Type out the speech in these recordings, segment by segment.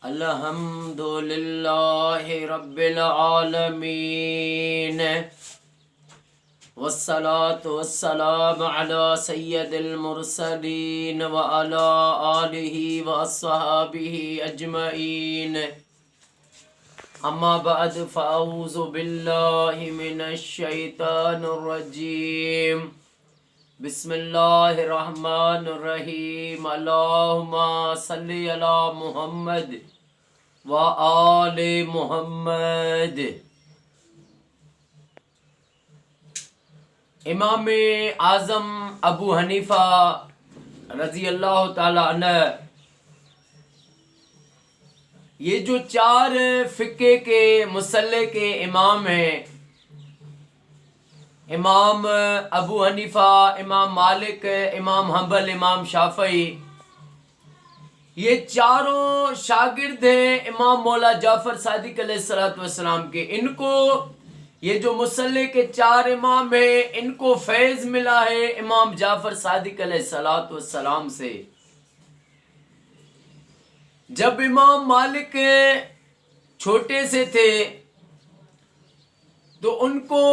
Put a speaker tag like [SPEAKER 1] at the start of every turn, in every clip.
[SPEAKER 1] الحمد للہ رب العالمین والصلاة والسلام علی سید المرسلین وعلی آلہ واصحابہ اجمعین اما بعد فاعوذ باللہ من الشیطان الرجیم بسم اللہ الرحمن الرحیم اللہم صلی علی محمد وآل محمد۔ امام اعظم ابو حنیفہ رضی اللہ تعالی عنہ یہ جو چار فقہ کے مسلح کے امام ہیں، امام ابو حنیفہ، امام مالک، امام حنبل، امام شافعی، یہ چاروں شاگرد ہیں امام مولا جعفر صادق علیہ السلام کے۔ ان کو یہ جو مسلح کے چار امام ہیں، ان کو فیض ملا ہے امام جعفر صادق علیہ السلام سے۔ جب امام مالک چھوٹے سے تھے تو ان کو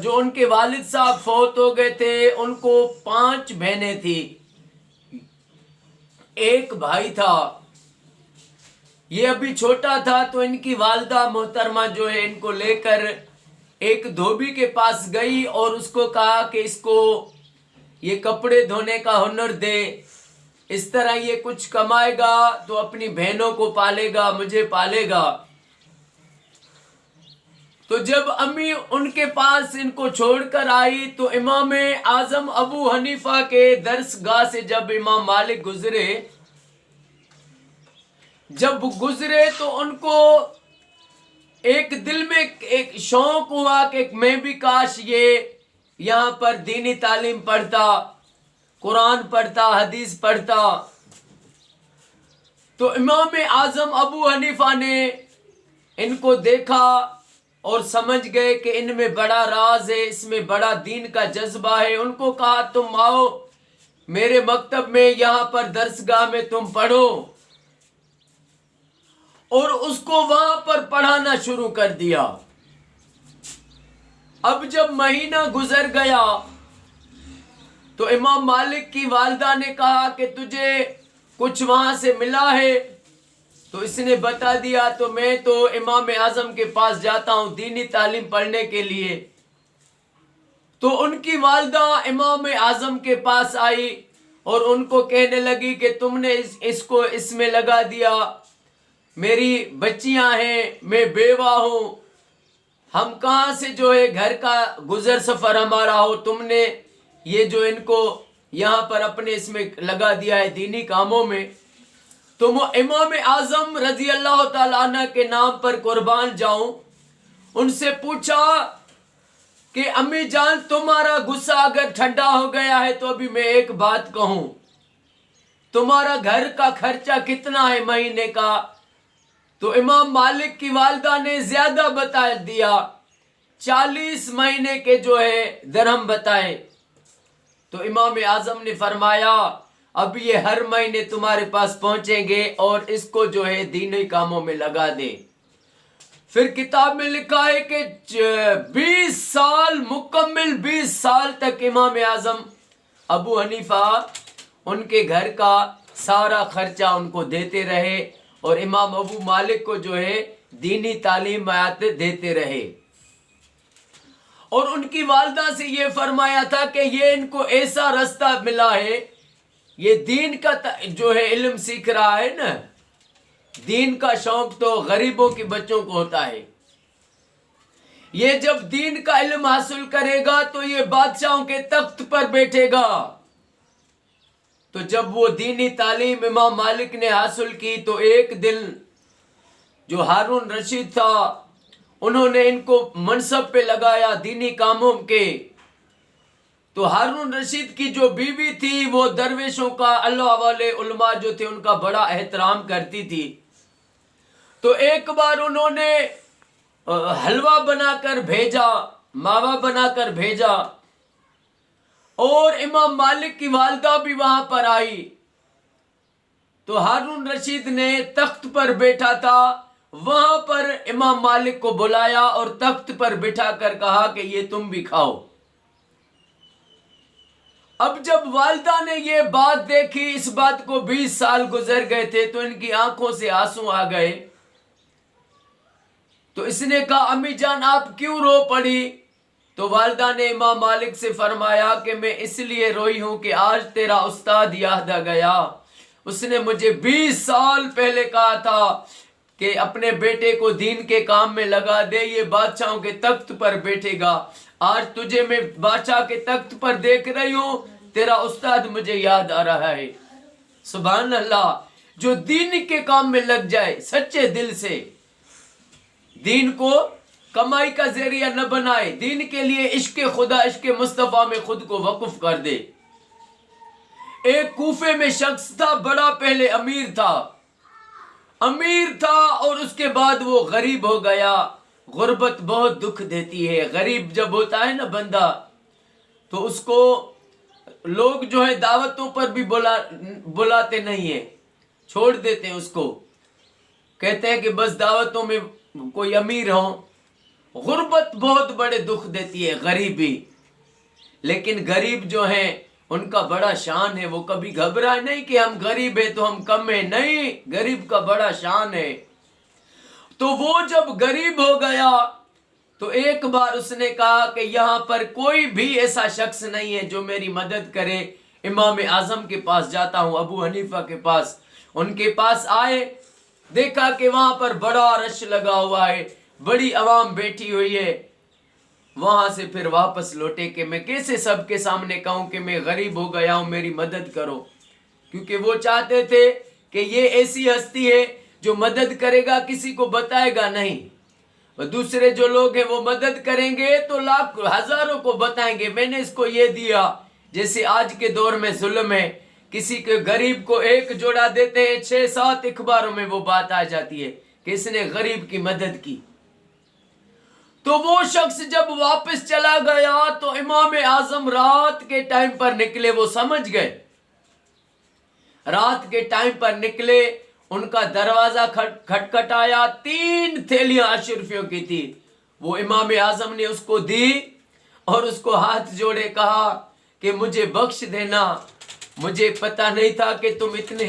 [SPEAKER 1] جو ان کے والد صاحب فوت ہو گئے تھے، ان کو 5 بہنیں تھی، ایک بھائی تھا۔ یہ ابھی چھوٹا تھا تو ان کی والدہ محترمہ جو ہے ان کو لے کر ایک دھوبی کے پاس گئی اور اس کو کہا کہ اس کو یہ کپڑے دھونے کا ہنر دے، اس طرح یہ کچھ کمائے گا تو اپنی بہنوں کو پالے گا، مجھے پالے گا۔ تو جب امی ان کے پاس ان کو چھوڑ کر آئی تو امام اعظم ابو حنیفہ کے درس گاہ سے جب امام مالک گزرے تو ان کو ایک دل میں ایک شوق ہوا کہ میں بھی کاش یہ یہاں پر دینی تعلیم پڑھتا، قرآن پڑھتا، حدیث پڑھتا۔ تو امام اعظم ابو حنیفہ نے ان کو دیکھا اور سمجھ گئے کہ ان میں بڑا راز ہے، اس میں بڑا دین کا جذبہ ہے۔ ان کو کہا تم آؤ میرے مکتب میں، یہاں پر درسگاہ میں تم پڑھو، اور اس کو وہاں پر پڑھانا شروع کر دیا۔ اب جب مہینہ گزر گیا تو امام مالک کی والدہ نے کہا کہ تجھے کچھ وہاں سے ملا ہے؟ تو اس نے بتا دیا تو میں تو امام اعظم کے پاس جاتا ہوں دینی تعلیم پڑھنے کے لیے۔ تو ان کی والدہ امام اعظم کے پاس آئی اور ان کو کہنے لگی کہ تم نے اس میں لگا دیا، میری بچیاں ہیں، میں بیوہ ہوں، ہم کہاں سے جو ہے گھر کا گزر سفر ہمارا ہو، تم نے یہ جو ان کو یہاں پر اپنے اس میں لگا دیا ہے دینی کاموں میں۔ تو امام اعظم رضی اللہ تعالیٰ عنہ کے نام پر قربان جاؤں، ان سے پوچھا کہ امی جان تمہارا غصہ اگر ٹھنڈا ہو گیا ہے تو ابھی میں ایک بات کہوں، تمہارا گھر کا خرچہ کتنا ہے مہینے کا؟ تو امام مالک کی والدہ نے زیادہ بتا دیا، 40 مہینے کے جو ہے درہم بتائے۔ تو امام اعظم نے فرمایا اب یہ ہر مہینے تمہارے پاس پہنچیں گے اور اس کو جو ہے دینی کاموں میں لگا دے۔ پھر کتاب میں لکھا ہے کہ 20 سال مکمل 20 سال تک امام اعظم ابو حنیفہ ان کے گھر کا سارا خرچہ ان کو دیتے رہے اور امام ابو مالک کو جو ہے دینی تعلیمات دیتے رہے۔ اور ان کی والدہ سے یہ فرمایا تھا کہ یہ ان کو ایسا رستہ ملا ہے، یہ دین کا جو ہے علم سیکھ رہا ہے نا، دین کا شوق تو غریبوں کے بچوں کو ہوتا ہے، یہ جب دین کا علم حاصل کرے گا تو یہ بادشاہوں کے تخت پر بیٹھے گا۔ تو جب وہ دینی تعلیم امام مالک نے حاصل کی تو ایک دن جو ہارون رشید تھا انہوں نے ان کو منصب پہ لگایا دینی کاموں کے۔ تو ہارون رشید کی جو بیوی تھی وہ درویشوں کا، اللہ والے علماء جو تھے ان کا بڑا احترام کرتی تھی۔ تو ایک بار انہوں نے حلوہ بنا کر بھیجا، ماوا بنا کر بھیجا، اور امام مالک کی والدہ بھی وہاں پر آئی تو ہارون رشید نے تخت پر بیٹھا تھا، وہاں پر امام مالک کو بلایا اور تخت پر بٹھا کر کہا کہ یہ تم بھی کھاؤ۔ اب جب والدہ نے یہ بات دیکھی، اس بات کو 20 سال گزر گئے تھے، تو ان کی آنکھوں سے آنسو آ گئے۔ تو اس نے کہا امی جان آپ کیوں رو پڑی؟ تو والدہ نے امام مالک سے فرمایا کہ میں اس لیے روئی ہوں کہ آج تیرا استاد یاد آ گیا، اس نے مجھے 20 سال پہلے کہا تھا کہ اپنے بیٹے کو دین کے کام میں لگا دے، یہ بادشاہوں کے تخت پر بیٹھے گا۔ آج تجھے میں بادشاہ کے تخت پر دیکھ رہی ہوں، تیرا استاد مجھے یاد آ رہا ہے۔ سبحان اللہ، جو دین کے کام میں لگ جائے سچے دل سے، دین کو کمائی کا ذریعہ نہ بنائے، دین کے لیے عشق خدا عشق مصطفیٰ میں خود کو وقف کر دے۔ ایک کوفے میں شخص تھا، بڑا پہلے امیر تھا اور اس کے بعد وہ غریب ہو گیا۔ غربت بہت دکھ دیتی ہے، غریب جب ہوتا ہے نا بندہ، تو اس کو لوگ جو ہے دعوتوں پر بھی بلاتے نہیں ہیں، چھوڑ دیتے ہیں اس کو، کہتے ہیں کہ بس دعوتوں میں کوئی امیر ہو۔ غربت بہت بڑے دکھ دیتی ہے، غریبی۔ لیکن غریب جو ہیں ان کا بڑا شان ہے، وہ کبھی گھبرائے نہیں کہ ہم غریب ہیں تو ہم کم ہیں، نہیں، غریب کا بڑا شان ہے۔ تو وہ جب غریب ہو گیا تو ایک بار اس نے کہا کہ یہاں پر کوئی بھی ایسا شخص نہیں ہے جو میری مدد کرے، امام اعظم کے پاس جاتا ہوں، ابو حنیفہ کے پاس۔ ان کے پاس آئے، دیکھا کہ وہاں پر بڑا رش لگا ہوا ہے، بڑی عوام بیٹھی ہوئی ہے۔ وہاں سے پھر واپس لوٹے کہ میں کیسے سب کے سامنے کہوں کہ میں غریب ہو گیا ہوں، میری مدد کرو، کیونکہ وہ چاہتے تھے کہ یہ ایسی ہستی ہے جو مدد کرے گا، کسی کو بتائے گا نہیں۔ دوسرے جو لوگ ہیں وہ مدد کریں گے تو لاکھ ہزاروں کو بتائیں گے میں نے اس کو یہ دیا۔ جیسے آج کے دور میں ظلم ہے، کسی کے غریب کو ایک جوڑا دیتے ہیں، 6-7 اخباروں میں وہ بات آ جاتی ہے کہ اس نے غریب کی مدد کی۔ تو وہ شخص جب واپس چلا گیا تو امام اعظم رات کے ٹائم پر نکلے، وہ سمجھ گئے، رات کے ٹائم پر نکلے، ان کا دروازہ کھٹکھٹایا، 3 تھیلیاں اشرفیوں کی تھی، وہ امام اعظم نے اس کو دی اور اس کو ہاتھ جوڑے کہا کہ مجھے بخش دینا، مجھے پتہ نہیں تھا کہ تم اتنے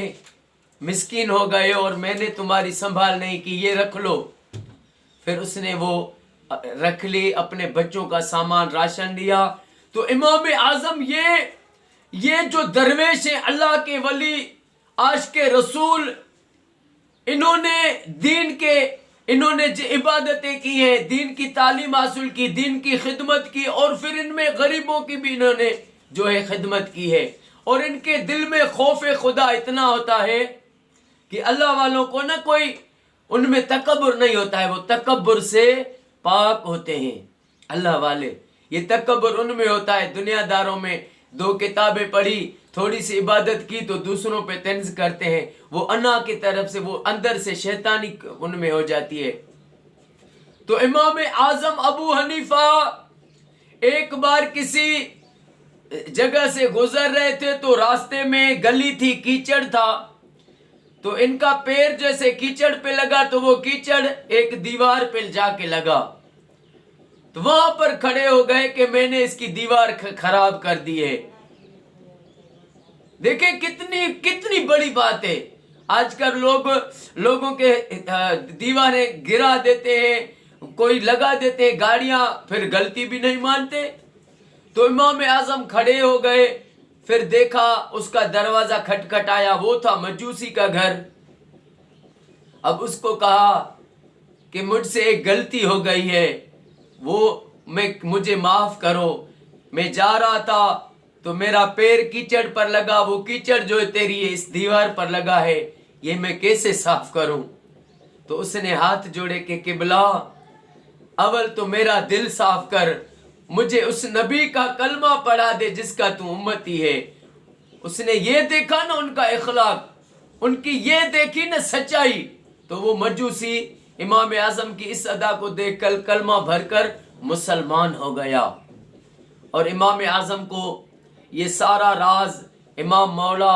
[SPEAKER 1] مسکین ہو گئے اور میں نے تمہاری سنبھال نہیں کی، یہ رکھ لو۔ پھر اس نے وہ رکھ لی، اپنے بچوں کا سامان راشن لیا۔ تو امام اعظم یہ جو درویش ہیں، اللہ کے ولی، عاشق رسول، انہوں نے جو عبادتیں کی ہیں، دین کی تعلیم حاصل کی، دین کی خدمت کی، اور پھر ان میں غریبوں کی بھی انہوں نے جو ہے خدمت کی ہے، اور ان کے دل میں خوف خدا اتنا ہوتا ہے کہ اللہ والوں کو نہ کوئی ان میں تکبر نہیں ہوتا ہے، وہ تکبر سے پاک ہوتے ہیں اللہ والے۔ یہ تکبر ان میں ہوتا ہے، دنیا داروں میں 2 کتابیں پڑھی، تھوڑی سی عبادت کی تو دوسروں پہ طنز کرتے ہیں، وہ انا کی طرف سے، وہ اندر سے شیطانی ان میں ہو جاتی ہے۔ تو امام اعظم ابو حنیفہ ایک بار کسی جگہ سے گزر رہے تھے تو راستے میں گلی تھی، کیچڑ تھا، تو ان کا پیر جیسے کیچڑ پہ لگا تو وہ کیچڑ ایک دیوار پہ جا کے لگا، تو وہاں پر کھڑے ہو گئے کہ میں نے اس کی دیوار خراب کر دی ہے۔ دیکھیں کتنی بڑی بات ہے۔ آج کل لوگوں کے دیواریں گرا دیتے ہیں، کوئی لگا دیتے ہیں گاڑیاں، پھر غلطی بھی نہیں مانتے۔ تو امام اعظم کھڑے ہو گئے، پھر دیکھا اس کا دروازہ کھٹکھٹایا، وہ تھا مجوسی کا گھر۔ اب اس کو کہا کہ مجھ سے ایک غلطی ہو گئی ہے، مجھے معاف کرو، میں جا رہا تھا تو میرا پیر کیچڑ پر لگا، وہ کیچڑ جو تیری اس دیوار پر لگا ہے یہ میں کیسے صاف کروں؟ تو اس نے ہاتھ جوڑے کہ قبلہ اول تو میرا دل صاف کر، مجھے اس نبی کا کلمہ پڑھا دے جس کا تو امتی ہے۔ اس نے یہ دیکھا نا ان کا اخلاق، ان کی یہ دیکھی نا سچائی، تو وہ مجوسی امام اعظم کی اس ادا کو دیکھ کر کلمہ بھر کر مسلمان ہو گیا۔ اور امام اعظم کو یہ سارا راز امام مولا